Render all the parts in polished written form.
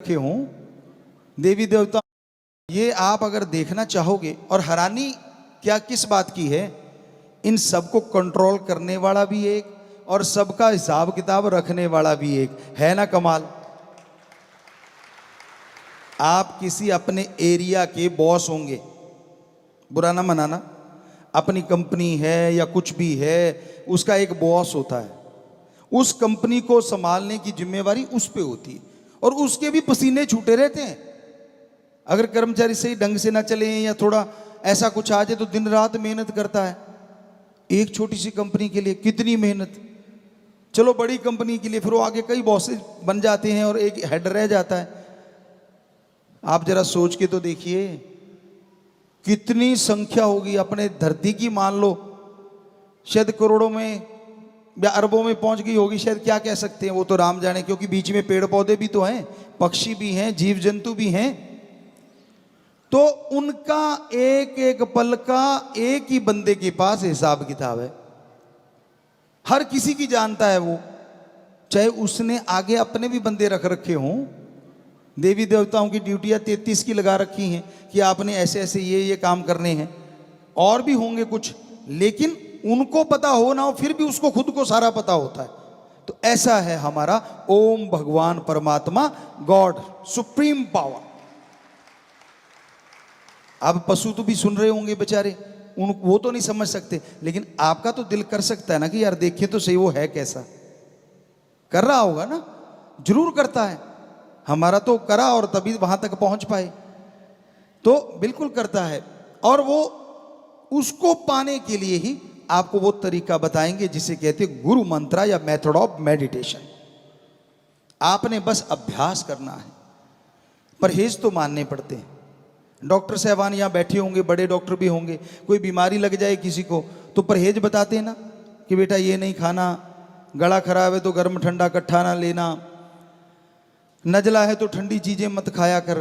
रखे हों देवी देवता, ये आप अगर देखना चाहोगे। और हैरानी क्या किस बात की है, इन सबको कंट्रोल करने वाला भी एक और सबका हिसाब किताब रखने वाला भी एक है ना। कमाल। आप किसी अपने एरिया के बॉस होंगे, बुरा ना मनाना, अपनी कंपनी है या कुछ भी है, उसका एक बॉस होता है। उस कंपनी को संभालने की जिम्मेवारी उस पे होती है और उसके भी पसीने छूटे रहते हैं। अगर कर्मचारी सही ढंग से ना चले या थोड़ा ऐसा कुछ आ जाए तो दिन रात मेहनत करता है। एक छोटी सी कंपनी के लिए कितनी मेहनत। चलो बड़ी कंपनी के लिए फिर वो आगे कई बॉसेस बन जाते हैं और एक हेड रह जाता है। आप जरा सोच के तो देखिए कितनी संख्या होगी अपने धरती की। मान लो शायद करोड़ों में या अरबों में पहुंच गई होगी, शायद क्या कह सकते हैं वो तो राम जाने, क्योंकि बीच में पेड़ पौधे भी तो हैं, पक्षी भी हैं, जीव जंतु भी हैं। तो उनका एक एक पल का एक ही बंदे के पास हिसाब किताब है। हर किसी की जानता है वो, चाहे उसने आगे अपने भी बंदे रख रखे हों। देवी देवताओं की ड्यूटियां 33 की लगा रखी हैं कि आपने ऐसे ऐसे ये काम करने हैं, और भी होंगे कुछ, लेकिन उनको पता हो ना हो फिर भी उसको खुद को सारा पता होता है। तो ऐसा है हमारा ओम भगवान परमात्मा, गॉड, सुप्रीम पावर। अब पशु तो भी सुन रहे होंगे बेचारे, वो तो नहीं समझ सकते, लेकिन आपका तो दिल कर सकता है ना कि यार देखिए तो सही वो है कैसा। कर रहा होगा ना, जरूर करता है। हमारा तो करा और तभी वहां तक पहुंच पाए, तो बिल्कुल करता है। और वो उसको पाने के लिए ही आपको वो तरीका बताएंगे जिसे कहते हैं गुरु मंत्र या मेथड ऑफ मेडिटेशन। आपने बस अभ्यास करना है, परहेज तो मानने पड़ते हैं। डॉक्टर साहबान यहाँ बैठे होंगे, बड़े डॉक्टर भी होंगे, कोई बीमारी लग जाए किसी को तो परहेज बताते हैं ना कि बेटा ये नहीं खाना, गला खराब है तो गर्म ठंडा इकट्ठा ना लेना, नजला है तो ठंडी चीजें मत खाया कर,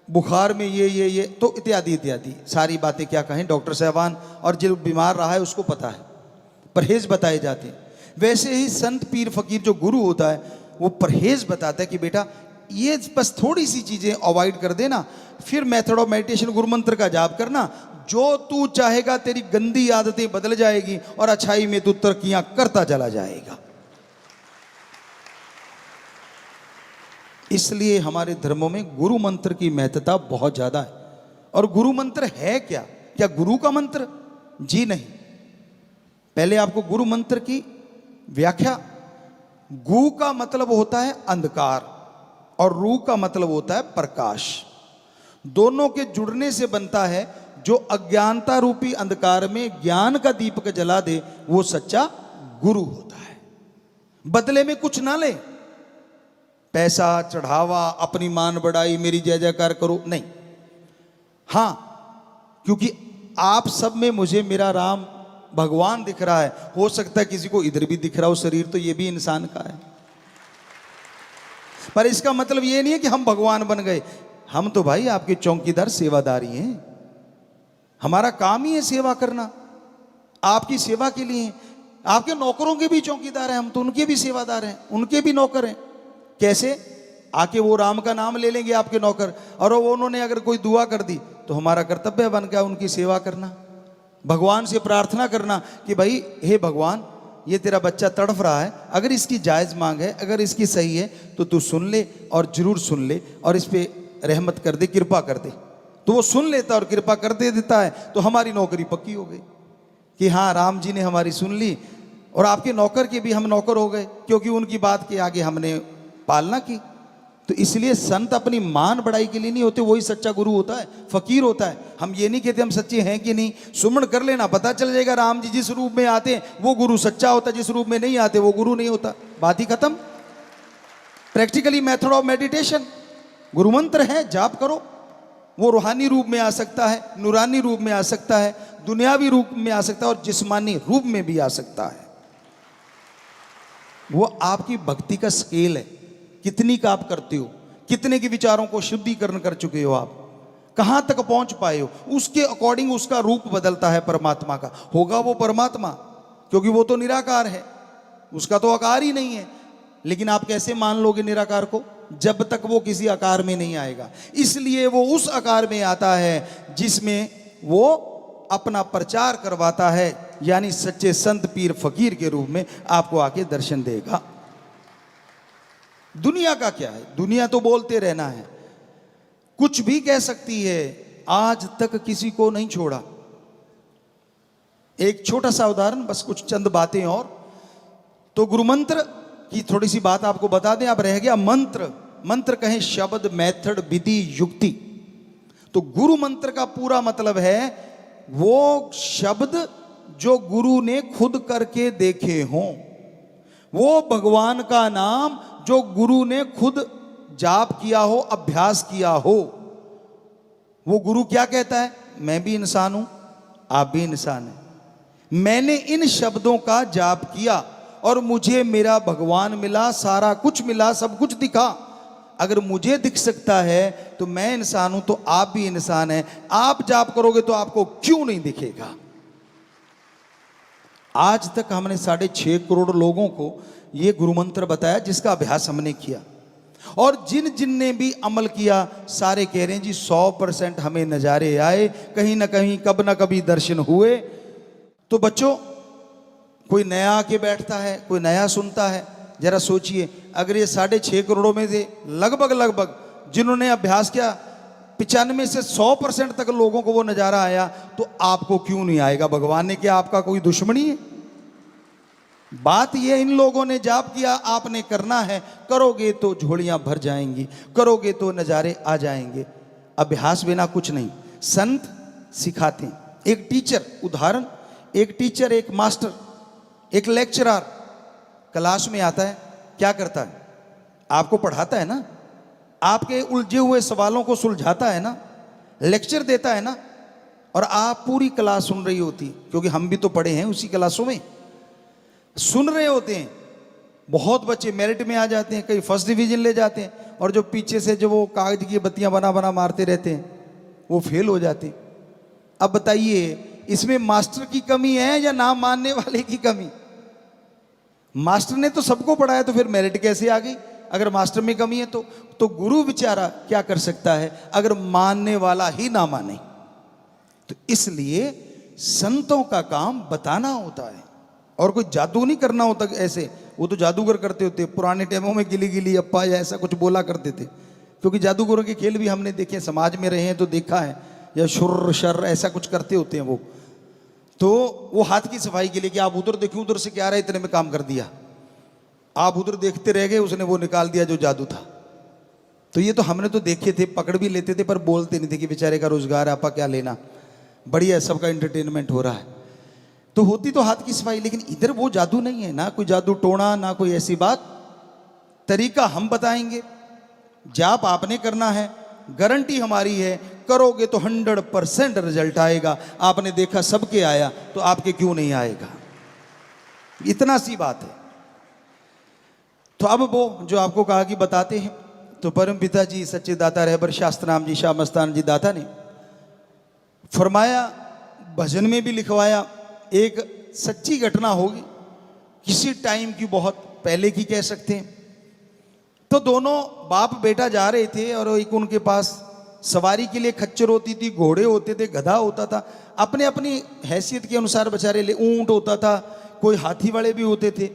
बुखार में ये तो इत्यादि इत्यादि सारी बातें क्या कहें डॉक्टर साहबान, और जो बीमार रहा है उसको पता है, परहेज बताए जाते हैं। वैसे ही संत पीर फकीर जो गुरु होता है वो परहेज बताता है कि बेटा ये बस थोड़ी सी चीजें अवॉइड कर देना, फिर मेथड ऑफ मेडिटेशन गुरु मंत्र का जाप करना, जो तू चाहेगा तेरी गंदी आदतें बदल जाएगी और अच्छाई में तू तरक्कियां करता चला जाएगा। इसलिए हमारे धर्मों में गुरु मंत्र की महत्ता बहुत ज्यादा है। और गुरु मंत्र है क्या? क्या गुरु का मंत्र? जी नहीं। पहले आपको गुरु मंत्र की व्याख्या। गु का मतलब होता है अंधकार और रू का मतलब होता है प्रकाश। दोनों के जुड़ने से बनता है जो अज्ञानता रूपी अंधकार में ज्ञान का दीपक जला दे, वो सच्चा गुरु होता है। बदले में कुछ ना ले, पैसा चढ़ावा, अपनी मान बढ़ाई, मेरी जय जयकार करो, नहीं। हां, क्योंकि आप सब में मुझे मेरा राम भगवान दिख रहा है। हो सकता है किसी को इधर भी दिख रहा हो शरीर, तो ये भी इंसान का है, पर इसका मतलब ये नहीं है कि हम भगवान बन गए। हम तो भाई आपके चौकीदार सेवादारी हैं। हमारा काम ही है सेवा करना, आपकी सेवा के लिए। आपके नौकरों के भी चौकीदार हैं हम, तो उनके भी सेवादार हैं, उनके भी नौकर हैं। कैसे? आके वो राम का नाम ले लेंगे आपके नौकर, और वो उन्होंने अगर कोई दुआ कर दी तो हमारा कर्तव्य बन गया उनकी सेवा करना, भगवान से प्रार्थना करना कि भाई हे भगवान, ये तेरा बच्चा तड़फ रहा है, अगर इसकी जायज मांग है, अगर इसकी सही है तो तू सुन ले, और जरूर सुन ले, और इस पे रहमत कर दे, कृपा कर दे। तो वो सुन लेता और कृपा कर दे देता है, तो हमारी नौकरी पक्की हो गई कि हाँ राम जी ने हमारी सुन ली, और आपके नौकर के भी हम नौकर हो गए, क्योंकि उनकी बात के आगे हमने पालना की। तो इसलिए संत अपनी मान बढ़ाई के लिए नहीं होते, वही सच्चा गुरु होता है, फकीर होता है। हम ये नहीं कहते हम सच्चे हैं कि नहीं, सुमन कर लेना, पता चल जाएगा। राम जी जिस रूप में आते हैं वो गुरु सच्चा होता है, जिस रूप में नहीं आते वो गुरु नहीं होता। बात ही खत्म। प्रैक्टिकली मेथड ऑफ मेडिटेशन गुरु मंत्र है, जाप करो। वो रूहानी रूप में आ सकता है, नूरानी रूप में आ सकता है, दुनियावी रूप में आ सकता है, और जिस्मानी रूप में भी आ सकता है। वो आपकी भक्ति का स्केल है, कितनी का आप करते हो, कितने के विचारों को शुद्धिकरण कर चुके हो, आप कहां तक पहुंच पाए हो, उसके अकॉर्डिंग उसका रूप बदलता है परमात्मा का। होगा वो परमात्मा, क्योंकि वो तो निराकार है, उसका तो आकार ही नहीं है। लेकिन आप कैसे मान लोगे निराकार को? जब तक वो किसी आकार में नहीं आएगा। इसलिए वो उस आकार में आता है जिसमें वो अपना प्रचार करवाता है, यानी सच्चे संत पीर फकीर के रूप में आपको आके दर्शन देगा। दुनिया का क्या है, दुनिया तो बोलते रहना है, कुछ भी कह सकती है, आज तक किसी को नहीं छोड़ा। एक छोटा सा उदाहरण, बस कुछ चंद बातें और, तो गुरु मंत्र की थोड़ी सी बात आपको बता दें। अब रह गया मंत्र। मंत्र कहें शब्द, मेथड, विधि, युक्ति। तो गुरु मंत्र का पूरा मतलब है वो शब्द जो गुरु ने खुद करके देखे हों, वो भगवान का नाम जो गुरु ने खुद जाप किया हो, अभ्यास किया हो। वो गुरु क्या कहता है, मैं भी इंसान हूं, आप भी इंसान हैं, मैंने इन शब्दों का जाप किया और मुझे मेरा भगवान मिला, सारा कुछ मिला, सब कुछ दिखा। अगर मुझे दिख सकता है तो मैं इंसान हूं, तो आप भी इंसान हैं। आप जाप करोगे तो आपको क्यों नहीं दिखेगा। आज तक हमने 6.5 करोड़ लोगों को यह गुरु मंत्र बताया, जिसका अभ्यास हमने किया, और जिन जिन ने भी अमल किया सारे कह रहे हैं जी 100% हमें नजारे आए, कहीं ना कहीं कब ना कभी दर्शन हुए। तो बच्चों, कोई नया आके बैठता है, कोई नया सुनता है, जरा सोचिए, अगर ये 6.5 करोड़ में से लगभग जिन्होंने अभ्यास किया 95 से 100% तक लोगों को वो नजारा आया, तो आपको क्यों नहीं आएगा। भगवान ने क्या आपका कोई दुश्मनी है। बात ये, इन लोगों ने जाप किया, आपने करना है, करोगे तो झोलियां भर जाएंगी, करोगे तो नजारे आ जाएंगे। अभ्यास बिना कुछ नहीं। संत सिखाते हैं। एक टीचर, उदाहरण, एक टीचर, एक मास्टर, एक लेक्चरर क्लास में आता है, क्या करता है, आपको पढ़ाता है ना, आपके उलझे हुए सवालों को सुलझाता है ना, लेक्चर देता है ना, और आप पूरी क्लास सुन रही होती, क्योंकि हम भी तो पढ़े हैं उसी क्लासों में, सुन रहे होते हैं। बहुत बच्चे मेरिट में आ जाते हैं, कई फर्स्ट डिवीजन ले जाते हैं, और जो पीछे से जो वो कागज की बत्तियां बना बना मारते रहते हैं वो फेल हो जाते हैं। अब बताइए, इसमें मास्टर की कमी है या ना मानने वाले की कमी। मास्टर ने तो सबको पढ़ाया, तो फिर मेरिट कैसे आ गई। अगर मास्टर में कमी है तो गुरु बेचारा क्या कर सकता है, अगर मानने वाला ही ना माने। तो इसलिए संतों का काम बताना होता है, और कोई जादू नहीं करना होता। ऐसे वो तो जादूगर करते होते, पुराने टाइमों में गिली गिली अप्पा या ऐसा कुछ बोला करते थे, क्योंकि जादूगरों के खेल भी हमने देखे, समाज में रहे हैं तो देखा है, या शुर शर ऐसा कुछ करते होते हैं वो। तो वो हाथ की सफाई के लिए कि आप उधर देखिए, उधर से क्या आ रहा है, इतने में काम कर दिया, आप उधर देखते रह गए, उसने वो निकाल दिया जो जादू था। तो ये तो हमने तो देखे थे, पकड़ भी लेते थे, पर बोलते नहीं थे कि बेचारे का रोजगार है, आपा क्या लेना, बढ़िया सबका एंटरटेनमेंट हो रहा है। तो होती तो हाथ की सफाई, लेकिन इधर वो जादू नहीं है, ना कोई जादू टोना, ना कोई ऐसी बात। तरीका हम बताएंगे, जाप आपने करना है, गारंटी हमारी है, करोगे तो 100% रिजल्ट आएगा। आपने देखा सबके आया, तो आपके क्यों नहीं आएगा, इतना सी बात है। तो अब वो जो आपको कहा कि बताते हैं, तो परम पिता जी सच्चे दाता रहबर शास्त्रनाम जी शाह मस्तान जी दाता ने फरमाया, भजन में भी लिखवाया, एक सच्ची घटना होगी, किसी टाइम की, बहुत पहले की कह सकते हैं। तो दोनों बाप बेटा जा रहे थे, और एक उनके पास सवारी के लिए खच्चर होती थी, घोड़े होते थे, गधा होता था, अपने अपनी हैसियत के अनुसार बेचारे ले, ऊंट होता था, कोई हाथी वाले भी होते थे।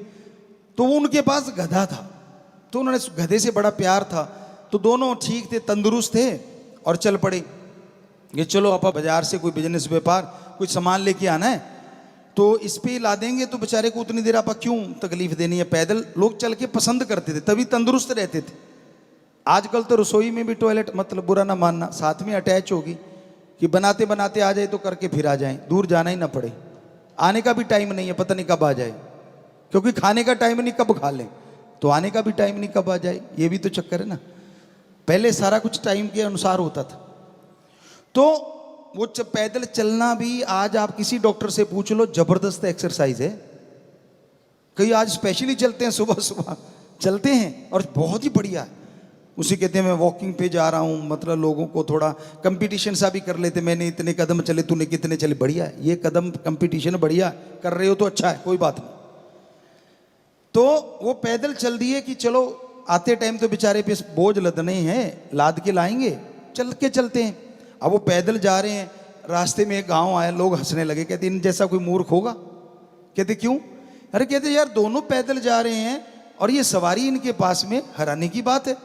तो उनके पास गधा था, तो उन्होंने गधे से बड़ा प्यार था, तो दोनों ठीक थे, तंदुरुस्त थे, और चल पड़े ये चलो आपा बाजार से कोई बिजनेस व्यापार कुछ सामान लेके आना है, तो इस पे ला देंगे, तो बेचारे को उतनी देर आपा क्यों तकलीफ देनी है। पैदल लोग चल के पसंद करते थे, तभी तंदुरुस्त रहते थे। आजकल तो रसोई में भी टॉयलेट, मतलब बुरा ना मानना, साथ में अटैच होगी कि बनाते बनाते आ जाए तो करके फिर आ जाए, दूर जाना ही ना पड़े। आने का भी टाइम नहीं है, पता नहीं कब आ जाए, क्योंकि खाने का टाइम नहीं कब खा लें, तो आने का भी टाइम नहीं कब आ जाए, ये भी तो चक्कर है ना। पहले सारा कुछ टाइम के अनुसार होता था। तो वो पैदल चलना भी, आज आप किसी डॉक्टर से पूछ लो, जबरदस्त एक्सरसाइज है। कई आज स्पेशली चलते हैं, सुबह सुबह चलते हैं, और बहुत ही बढ़िया है। उसी कहते हैं मैं वॉकिंग पे जा रहा हूँ, मतलब लोगों को थोड़ा कंपटीशन सा भी कर लेते, मैंने इतने कदम चले, तूने कितने चले, बढ़िया है ये कदम कंपटीशन, बढ़िया कर रहे हो तो अच्छा है, कोई बात नहीं। तो वो पैदल चल दिए कि चलो आते टाइम तो बेचारे पे बोझ लदने हैं, लाद के लाएंगे, चल के चलते हैं। अब वो पैदल जा रहे हैं, रास्ते में एक गांव आया, लोग हंसने लगे, कहते इन जैसा कोई मूर्ख होगा। कहते क्यों? अरे कहते यार दोनों पैदल जा रहे हैं और ये सवारी इनके पास में, हैरानी की बात है।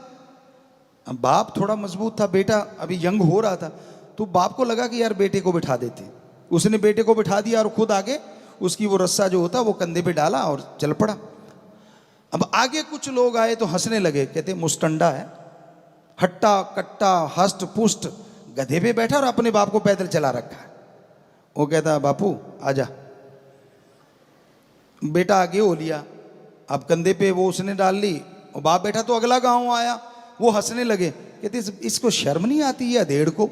अब बाप थोड़ा मजबूत था, बेटा अभी यंग हो रहा था, तो बाप को लगा कि यार बेटे को बिठा देते। उसने बेटे को बिठा दिया और खुद आगे उसकी वो रस्सा जो होता वो कंधे पे डाला और चल पड़ा। अब आगे कुछ लोग आए तो हंसने लगे, कहते मुस्टंडा है, हट्टा कट्टा हष्ट पुष्ट, गधे पे बैठा और अपने बाप को पैदल चला रखा है। वो कहता बापू आजा। बेटा आगे हो लिया, अब कंधे पे वो उसने डाल ली और बाप बैठा। तो अगला गांव आया, वो हंसने लगे, कहते इसको शर्म नहीं आती है अधेड़ को,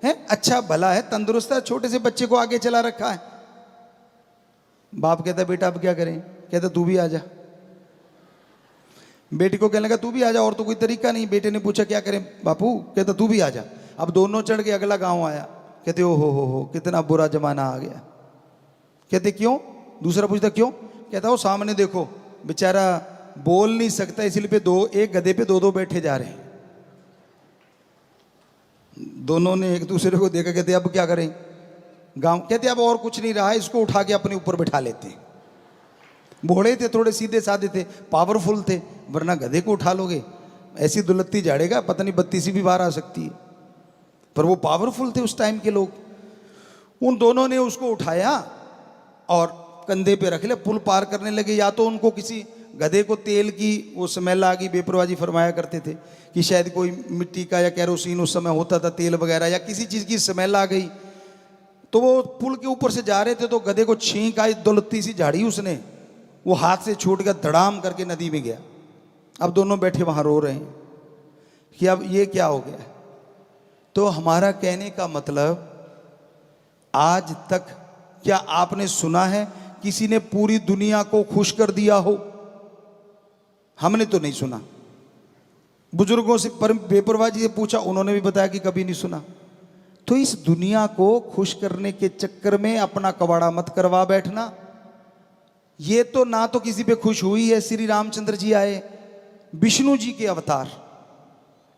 है अच्छा भला है, तंदुरुस्त है, छोटे से बच्चे को आगे चला रखा है। बाप कहता बेटा अब क्या करें? कहता तू भी आजा। बेटी को कहने लगा तू भी आजा, और तो कोई तरीका नहीं। बेटे ने पूछा क्या करें बापू? कहता तू भी आजा। अब दोनों चढ़ के अगला गांव आया, कहते ओ हो कितना बुरा जमाना आ गया। कहते क्यों? दूसरा पूछता क्यों? कहता वो सामने देखो, बेचारा बोल नहीं सकता, इसलिए पे एक गधे पे दो बैठे जा रहे हैं। दोनों ने एक दूसरे को देखा, कहते अब क्या करें? गांव कहते अब और कुछ नहीं रहा, इसको उठा के अपने ऊपर बैठा लेते। भोड़े थे, थोड़े सीधे साधे थे, पावरफुल थे, वरना गधे को उठा लोगे ऐसी दुलत्ती झाड़ेगा, पता नहीं 32 भी बाहर आ सकती है। पर वो पावरफुल थे उस टाइम के लोग। उन दोनों ने उसको उठाया और कंधे पे रख लिया, पुल पार करने लगे। या तो उनको किसी गधे को तेल की वो स्मेल आ गई, बेपरवाही फरमाया करते थे कि शायद कोई मिट्टी का या कैरोसिन उस समय होता था, तेल वगैरह, या किसी चीज़ की स्मेल आ गई। तो वो पुल के ऊपर से जा रहे थे तो गधे को छींक आई, दुलत्ती सी झाड़ी उसने, वो हाथ से छूट कर धड़ाम करके नदी में गया। अब दोनों बैठे वहाँ रो रहे हैं कि अब ये क्या हो गया। तो हमारा कहने का मतलब, आज तक क्या आपने सुना है किसी ने पूरी दुनिया को खुश कर दिया हो? हमने तो नहीं सुना। बुजुर्गों से बेपरवाही से पूछा, उन्होंने भी बताया कि कभी नहीं सुना। तो इस दुनिया को खुश करने के चक्कर में अपना कबाड़ा मत करवा बैठना। ये तो ना तो किसी पे खुश हुई है। श्री रामचंद्र जी आए, विष्णु जी के अवतार,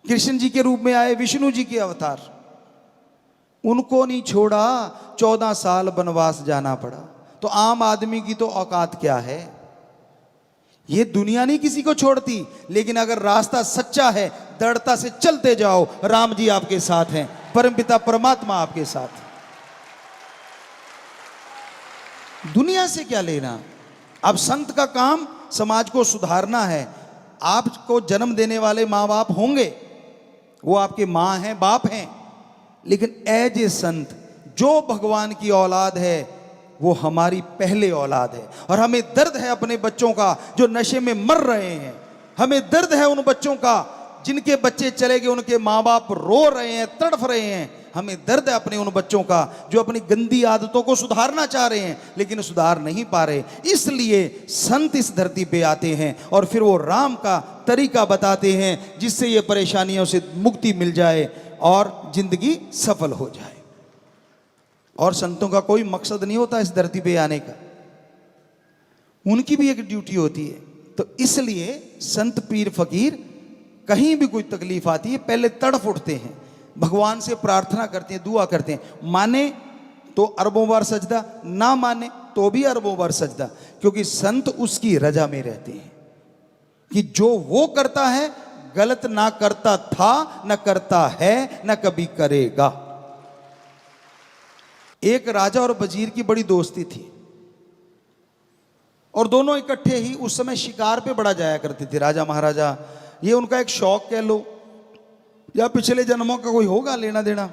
कृष्ण जी के रूप में आए, विष्णु जी के अवतार, उनको नहीं छोड़ा, 14 साल वनवास जाना पड़ा। तो आम आदमी की तो औकात क्या है? ये दुनिया नहीं किसी को छोड़ती, लेकिन अगर रास्ता सच्चा है, दृढ़ता से चलते जाओ, राम जी आपके साथ हैं, परमपिता परमात्मा आपके साथ। दुनिया से क्या लेना? अब संत का काम समाज को सुधारना है। आपको जन्म देने वाले माँ बाप होंगे, वो आपके माँ हैं, बाप हैं, लेकिन एज ए संत जो भगवान की औलाद है वो हमारी पहले औलाद है। और हमें दर्द है अपने बच्चों का जो नशे में मर रहे हैं। हमें दर्द है उन बच्चों का जिनके बच्चे चले गए, उनके माँ बाप रो रहे हैं, तड़फ रहे हैं। हमें दर्द है अपने उन बच्चों का जो अपनी गंदी आदतों को सुधारना चाह रहे हैं लेकिन सुधार नहीं पा रहे। इसलिए संत इस धरती पे आते हैं और फिर वो राम का तरीका बताते हैं जिससे ये परेशानियों से मुक्ति मिल जाए और जिंदगी सफल हो जाए। और संतों का कोई मकसद नहीं होता इस धरती पे आने का, उनकी भी एक ड्यूटी होती है। तो इसलिए संत पीर फकीर कहीं भी कोई तकलीफ आती है पहले तड़फ उठते हैं, भगवान से प्रार्थना करते हैं, दुआ करते हैं। माने तो अरबों बार सजदा, ना माने तो भी अरबों बार सजदा, क्योंकि संत उसकी रजा में रहते हैं कि जो वो करता है गलत ना करता था, ना करता है, ना कभी करेगा। एक राजा और वजीर की बड़ी दोस्ती थी और दोनों इकट्ठे ही उस समय शिकार पे बड़ा जाया करते थे। राजा महाराजा, ये उनका एक शौक कह लो या पिछले जन्मों का कोई होगा लेना देना।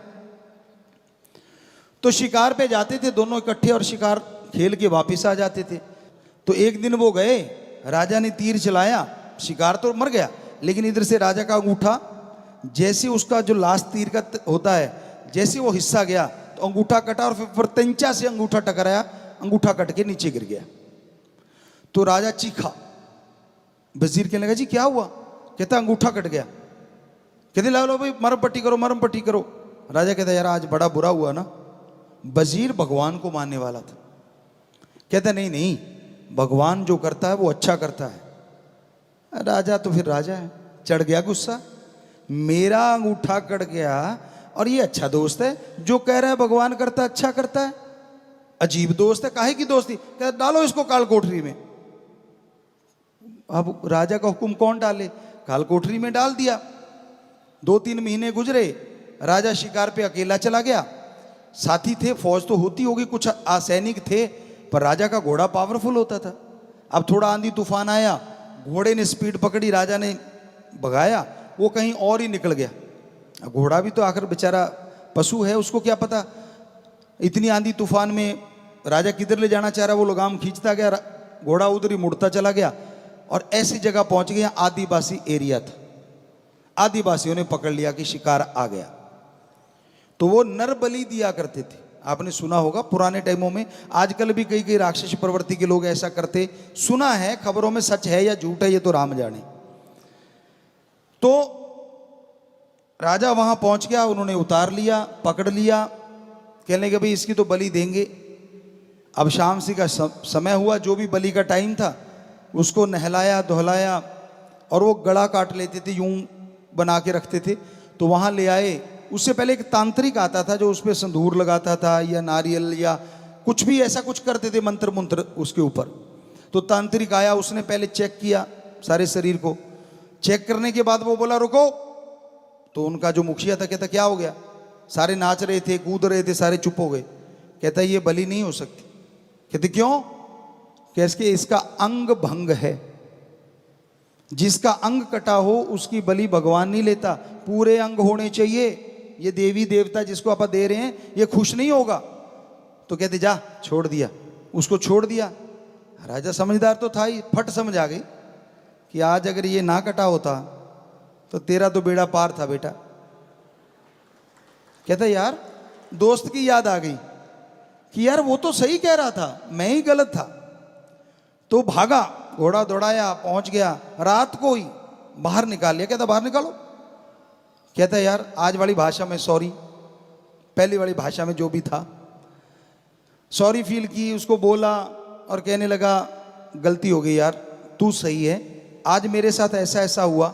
तो शिकार पे जाते थे दोनों इकट्ठे और शिकार खेल के वापिस आ जाते थे। तो एक दिन वो गए, राजा ने तीर चलाया, शिकार तो मर गया, लेकिन इधर से राजा का अंगूठा, जैसे उसका जो लास्ट तीर का होता है, जैसे वो हिस्सा गया तो अंगूठा कटा और फिर तंचा से अंगूठा टकराया, अंगूठा कट के नीचे गिर गया। तो राजा चीखा, वजीर कहने लगा जी क्या हुआ? कहता अंगूठा कट गया। कहते लो भाई मरम पट्टी करो, मरम पट्टी करो। राजा कहता यार आज बड़ा बुरा हुआ ना। वजीर भगवान को मानने वाला था, कहता नहीं नहीं, भगवान जो करता है वो अच्छा करता है। राजा तो फिर राजा है, चढ़ गया गुस्सा, मेरा अंगूठा कट गया और ये अच्छा दोस्त है, जो कह रहा है भगवान करता है अच्छा करता है, अजीब दोस्त है, काहे की दोस्ती, कह डालो इसको काल कोठरी में। अब राजा का हुक्म कौन डाले, काल कोठरी में डाल दिया। 2-3 महीने गुजरे, राजा शिकार पे अकेला चला गया, साथी थे, फौज तो होती होगी, कुछ असैनिक थे, पर राजा का घोड़ा पावरफुल होता था। अब थोड़ा आंधी तूफान आया, घोड़े ने स्पीड पकड़ी, राजा ने भगाया, वो कहीं और ही निकल गया। घोड़ा भी तो आखिर बेचारा पशु है, उसको क्या पता इतनी आंधी तूफान में राजा किधर ले जाना चाह रहा, वो लगाम खींचता गया, घोड़ा उधर ही मुड़ता चला गया और ऐसी जगह पहुंच गया, आदिवासी एरिया था, आदिवासियों ने पकड़ लिया कि शिकार आ गया। तो वो नर बलि दिया करते थे, आपने सुना होगा पुराने टाइमों में, आजकल भी कई कई राक्षस प्रवृत्ति के लोग ऐसा करते, सुना है, खबरों में सच है या झूठ है ये तो राम जाने। तो राजा वहां पहुंच गया, उन्होंने उतार लिया, पकड़ लिया, कहने लगे भाई इसकी तो बलि देंगे। अब शाम सी का समय हुआ, जो भी बलि का टाइम था, उसको नहलाया धुलाया और वो गला काट लेते थे, यूं बना के रखते थे, तो वहां ले आए। उससे पहले एक तांत्रिक आता था जो उस पर संधूर लगाता था या नारियल या कुछ भी ऐसा कुछ करते थे, मंत्र मंत्र उसके ऊपर। तो तांत्रिक आया, उसने पहले चेक किया सारे शरीर को, चेक करने के बाद वो बोला रुको। तो उनका जो मुखिया था कहता क्या हो गया, सारे नाच रहे थे, कूद रहे थे, सारे चुप हो गए। कहता ये बलि नहीं हो सकती। कहते क्यों, कैसे, इसका अंग भंग है, जिसका अंग कटा हो उसकी बलि भगवान नहीं लेता, पूरे अंग होने चाहिए। ये देवी देवता जिसको आप दे रहे हैं ये खुश नहीं होगा। तो कहते जा, छोड़ दिया, उसको छोड़ दिया। राजा समझदार तो था ही, फट समझ आ गई कि आज अगर ये ना कटा होता तो तेरा तो बेड़ा पार था बेटा। कहता यार दोस्त की याद आ गई कि यार वो तो सही कह रहा था, मैं ही गलत था। तो भागा, घोड़ा दौड़ाया, पहुंच गया, रात को ही बाहर निकाल लिया। कहता बाहर निकालो। कहता यार आज वाली भाषा में सॉरी, पहली वाली भाषा में जो भी था सॉरी फील की, उसको बोला और कहने लगा गलती हो गई यार, तू सही है, आज मेरे साथ ऐसा ऐसा हुआ।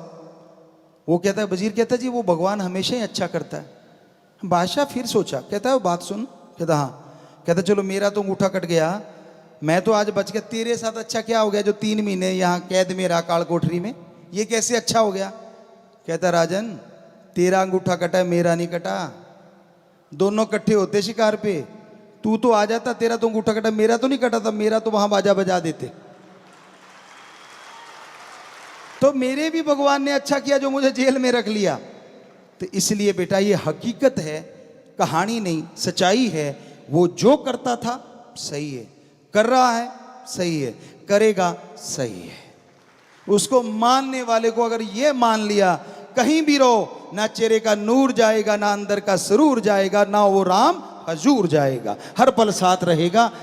वो कहता है, वजीर कहता जी वो भगवान हमेशा ही अच्छा करता है। बादशाह फिर सोचा, कहता है वो बात सुन। कहता हाँ। कहता चलो मेरा तो अंगूठा कट गया, मैं तो आज बच गया, तेरे साथ अच्छा क्या हो गया जो 3 महीने यहाँ कैद में रहा काल कोठरी में, ये कैसे अच्छा हो गया। कहता राजन तेरा अंगूठा कटा है, मेरा नहीं कटा, दोनों इकट्ठे होते शिकार पे, तू तो आ जाता, तेरा तो अंगूठा कटा, मेरा तो नहीं कटा था, मेरा तो वहां बाजा बजा देते। तो मेरे भी भगवान ने अच्छा किया जो मुझे जेल में रख लिया। तो इसलिए बेटा ये हकीकत है, कहानी नहीं, सच्चाई है। वो जो करता था सही है, कर रहा है सही है, करेगा सही है। उसको मानने वाले को अगर ये मान लिया, कहीं भी रहो, ना चेहरे का नूर जाएगा, ना अंदर का सरूर जाएगा, ना वो राम हजूर जाएगा, हर पल साथ रहेगा।